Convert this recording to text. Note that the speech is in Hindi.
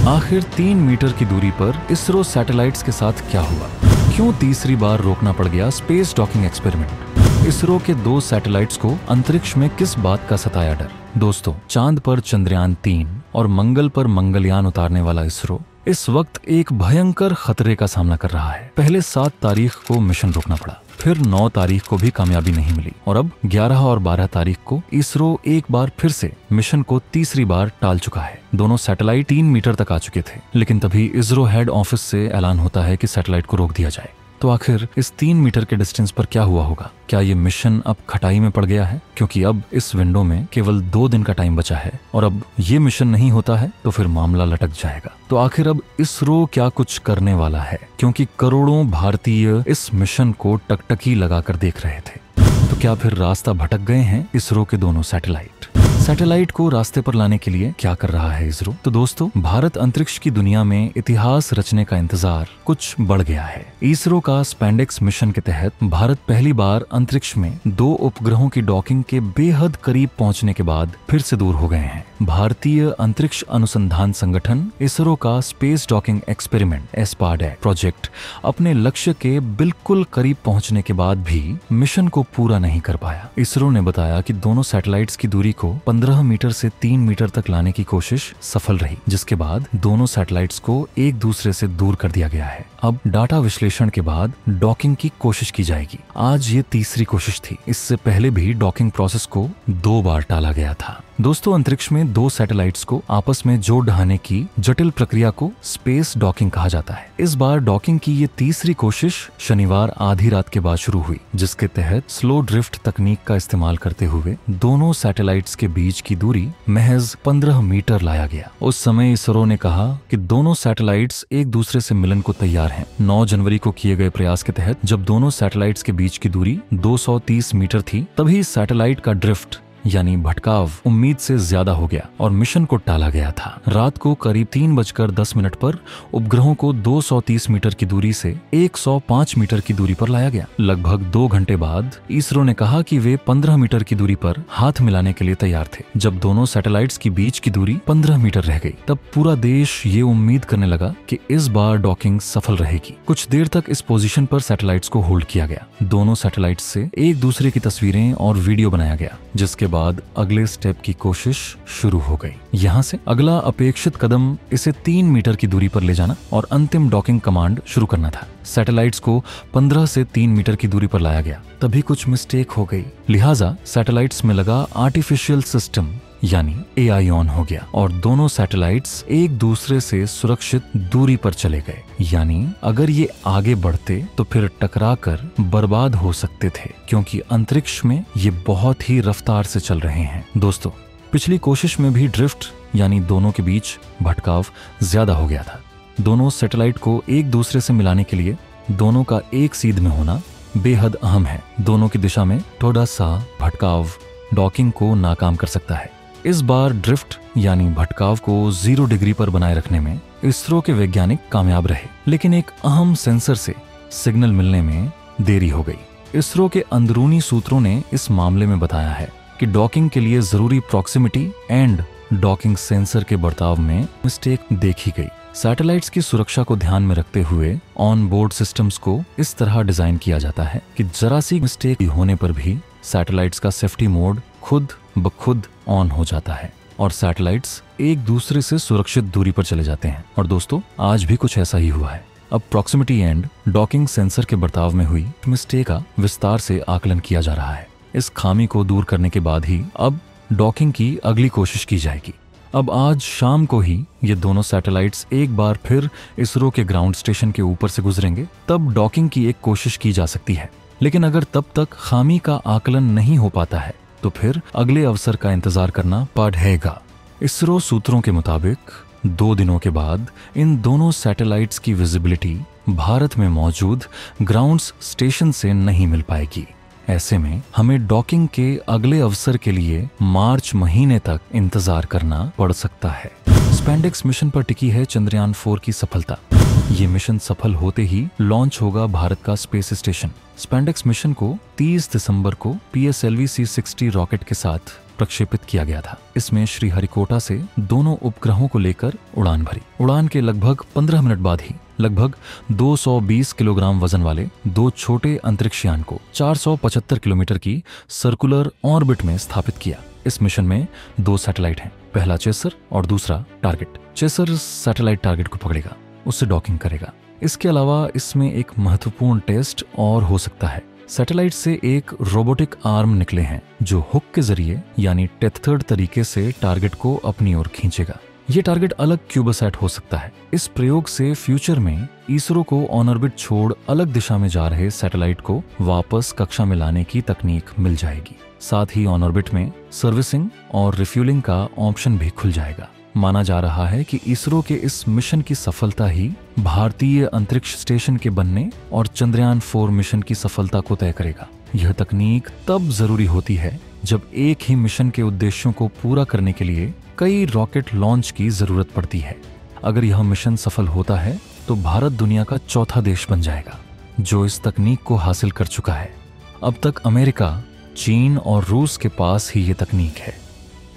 आखिर 3 मीटर की दूरी पर इसरो सैटेलाइट्स के साथ क्या हुआ? क्यों तीसरी बार रोकना पड़ गया स्पेस डॉकिंग एक्सपेरिमेंट? इसरो के 2 सैटेलाइट्स को अंतरिक्ष में किस बात का सताया डर? दोस्तों, चांद पर चंद्रयान 3 और मंगल पर मंगलयान उतारने वाला इसरो इस वक्त एक भयंकर खतरे का सामना कर रहा है। पहले 7 तारीख को मिशन रोकना पड़ा, फिर 9 तारीख को भी कामयाबी नहीं मिली और अब 11 और 12 तारीख को इसरो एक बार फिर से मिशन को तीसरी बार टाल चुका है। दोनों सैटेलाइट 3 मीटर तक आ चुके थे, लेकिन तभी इसरो हेड ऑफिस से ऐलान होता है कि सैटेलाइट को रोक दिया जाए। तो आखिर इस 3 मीटर के डिस्टेंस पर क्या हुआ होगा? क्या ये मिशन अब खटाई में पड़ गया है? क्योंकि अब इस विंडो में केवल 2 दिन का टाइम बचा है और अब ये मिशन नहीं होता है तो फिर मामला लटक जाएगा। तो आखिर अब इसरो क्या कुछ करने वाला है? क्योंकि करोड़ों भारतीय इस मिशन को टकटकी लगाकर देख रहे थे। तो क्या फिर रास्ता भटक गए हैं इसरो के दोनों सैटेलाइट? सैटेलाइट को रास्ते पर लाने के लिए क्या कर रहा है इसरो? तो दोस्तों, भारत अंतरिक्ष की दुनिया में इतिहास रचने का इंतजार कुछ बढ़ गया है। इसरो का स्पेंडेक्स मिशन के तहत भारत पहली बार अंतरिक्ष में 2 उपग्रहों की डॉकिंग के बेहद करीब पहुंचने के बाद फिर से दूर हो गए हैं। भारतीय अंतरिक्ष अनुसंधान संगठन इसरो का स्पेस डॉकिंग एक्सपेरिमेंट एस्पाडेक प्रोजेक्ट अपने लक्ष्य के बिल्कुल करीब पहुंचने के बाद भी मिशन को पूरा नहीं कर पाया। इसरो ने बताया कि दोनों सैटेलाइट्स की दूरी को 15 मीटर से 3 मीटर तक लाने की कोशिश सफल रही, जिसके बाद दोनों सैटेलाइट्स को एक दूसरे से दूर कर दिया गया है। अब डाटा विश्लेषण के बाद डॉकिंग की कोशिश की जाएगी। आज ये तीसरी कोशिश थी। इससे पहले भी डॉकिंग प्रोसेस को 2 बार टाला गया था। दोस्तों, अंतरिक्ष में 2 सैटेलाइट्स को आपस में जोड़ ढाने की जटिल प्रक्रिया को स्पेस डॉकिंग कहा जाता है। इस बार डॉकिंग की ये तीसरी कोशिश शनिवार आधी रात के बाद शुरू हुई, जिसके तहत स्लो ड्रिफ्ट तकनीक का इस्तेमाल करते हुए दोनों सैटेलाइट्स के बीच की दूरी महज 15 मीटर लाया गया। उस समय इसरो ने कहा कि दोनों सैटेलाइट्स एक दूसरे से मिलन को तैयार हैं। 9 जनवरी को किए गए प्रयास के तहत जब दोनों सैटेलाइट्स के बीच की दूरी 230 मीटर थी, तभी सैटेलाइट का ड्रिफ्ट यानी भटकाव उम्मीद से ज्यादा हो गया और मिशन को टाला गया था। रात को करीब 3:10 पर उपग्रहों को 230 मीटर की दूरी से 105 मीटर की दूरी पर लाया गया। लगभग 2 घंटे बाद इसरो ने कहा कि वे 15 मीटर की दूरी पर हाथ मिलाने के लिए तैयार थे। जब दोनों सैटेलाइट्स की बीच की दूरी 15 मीटर रह गई, तब पूरा देश ये उम्मीद करने लगा कि इस बार डॉकिंग सफल रहेगी। कुछ देर तक इस पोजीशन पर सैटेलाइट्स को होल्ड किया गया। दोनों सैटेलाइट्स से एक दूसरे की तस्वीरें और वीडियो बनाया गया, जिसके बाद अगले स्टेप की कोशिश शुरू हो गई। यहाँ से अगला अपेक्षित कदम इसे 3 मीटर की दूरी पर ले जाना और अंतिम डॉकिंग कमांड शुरू करना था। सैटेलाइट्स को 15 से 3 मीटर की दूरी पर लाया गया, तभी कुछ मिस्टेक हो गई। लिहाजा सैटेलाइट्स में लगा आर्टिफिशियल सिस्टम यानी AI ऑन हो गया और दोनों सैटेलाइट्स एक दूसरे से सुरक्षित दूरी पर चले गए। यानी अगर ये आगे बढ़ते तो फिर टकराकर बर्बाद हो सकते थे, क्योंकि अंतरिक्ष में ये बहुत ही रफ्तार से चल रहे हैं। दोस्तों, पिछली कोशिश में भी ड्रिफ्ट यानी दोनों के बीच भटकाव ज्यादा हो गया था। दोनों सैटेलाइट को एक दूसरे से मिलाने के लिए दोनों का एक सीध में होना बेहद अहम है। दोनों की दिशा में थोड़ा सा भटकाव डॉकिंग को नाकाम कर सकता है। इस बार ड्रिफ्ट यानी भटकाव को 0 डिग्री पर बनाए रखने में इसरो के वैज्ञानिक कामयाब रहे, लेकिन एक अहम सेंसर से सिग्नल मिलने में देरी हो गई। इसरो के अंदरूनी सूत्रों ने इस मामले में बताया है कि डॉकिंग के लिए जरूरी प्रॉक्सिमिटी एंड डॉकिंग सेंसर के बर्ताव में मिस्टेक देखी गई। सैटेलाइट्स की सुरक्षा को ध्यान में रखते हुए ऑन बोर्ड सिस्टम्स को इस तरह डिजाइन किया जाता है कि जरा सी मिस्टेक होने पर भी सैटेलाइट्स का सेफ्टी मोड खुद ब खुद ऑन हो जाता है और सैटेलाइट्स एक दूसरे से सुरक्षित दूरी पर चले जाते हैं। और दोस्तों, आज भी कुछ ऐसा ही हुआ है। अब प्रॉक्सिमिटी एंड डॉकिंग सेंसर के बर्ताव में हुई मिस्टेक का विस्तार से आकलन किया जा रहा है। इस खामी को दूर करने के बाद ही अब डॉकिंग की अगली कोशिश की जाएगी। अब आज शाम को ही ये दोनों सैटेलाइट्स एक बार फिर इसरो के ग्राउंड स्टेशन के ऊपर से गुजरेंगे, तब डॉकिंग की एक कोशिश की जा सकती है। लेकिन अगर तब तक खामी का आकलन नहीं हो पाता है तो फिर अगले अवसर का इंतजार करना पड़ेगा। इसरो सूत्रों के मुताबिक 2 दिनों के बाद इन दोनों सैटेलाइट्स की विजिबिलिटी भारत में मौजूद ग्राउंड स्टेशन से नहीं मिल पाएगी। ऐसे में हमें डॉकिंग के अगले अवसर के लिए मार्च महीने तक इंतजार करना पड़ सकता है। स्पेंडेक्स मिशन पर टिकी है चंद्रयान 4 की सफलता। ये मिशन सफल होते ही लॉन्च होगा भारत का स्पेस स्टेशन। स्पेंडेक्स मिशन को 30 दिसंबर को PSLV C-60 रॉकेट के साथ प्रक्षेपित किया गया था। इसमें श्रीहरिकोटा से दोनों उपग्रहों को लेकर उड़ान भरी। उड़ान के लगभग 15 मिनट बाद ही लगभग 220 किलोग्राम वजन वाले दो छोटे अंतरिक्षयान को 475 किलोमीटर की सर्कुलर ऑर्बिट में स्थापित किया। इस मिशन में दो सैटेलाइट हैं, पहला चेसर और दूसरा टारगेट। चेसर सैटेलाइट टारगेट को पकड़ेगा, उससे डॉकिंग करेगा। इसके अलावा इसमें एक महत्वपूर्ण टेस्ट और हो सकता है। सैटेलाइट से एक रोबोटिक आर्म निकले हैं जो हुक के जरिए यानी टेथर्ड तरीके से टारगेट को अपनी ओर खींचेगा। ये टारगेट अलग क्यूबोसैट हो सकता है। इस प्रयोग से फ्यूचर में इसरो को ऑन ऑर्बिट छोड़ अलग दिशा में जा रहे सैटेलाइट को वापस कक्षा में लाने की तकनीक मिल जाएगी। साथ ही ऑन ऑर्बिट में सर्विसिंग और रिफ्यूलिंग का ऑप्शन भी खुल जाएगा। माना जा रहा है कि इसरो के इस मिशन की सफलता ही भारतीय अंतरिक्ष स्टेशन के बनने और चंद्रयान 4 मिशन की सफलता को तय करेगा। यह तकनीक तब जरूरी होती है जब एक ही मिशन के उद्देश्यों को पूरा करने के लिए कई रॉकेट लॉन्च की जरूरत पड़ती है। अगर यह मिशन सफल होता है तो भारत दुनिया का चौथा देश बन जाएगा जो इस तकनीक को हासिल कर चुका है। अब तक अमेरिका, चीन और रूस के पास ही ये तकनीक है।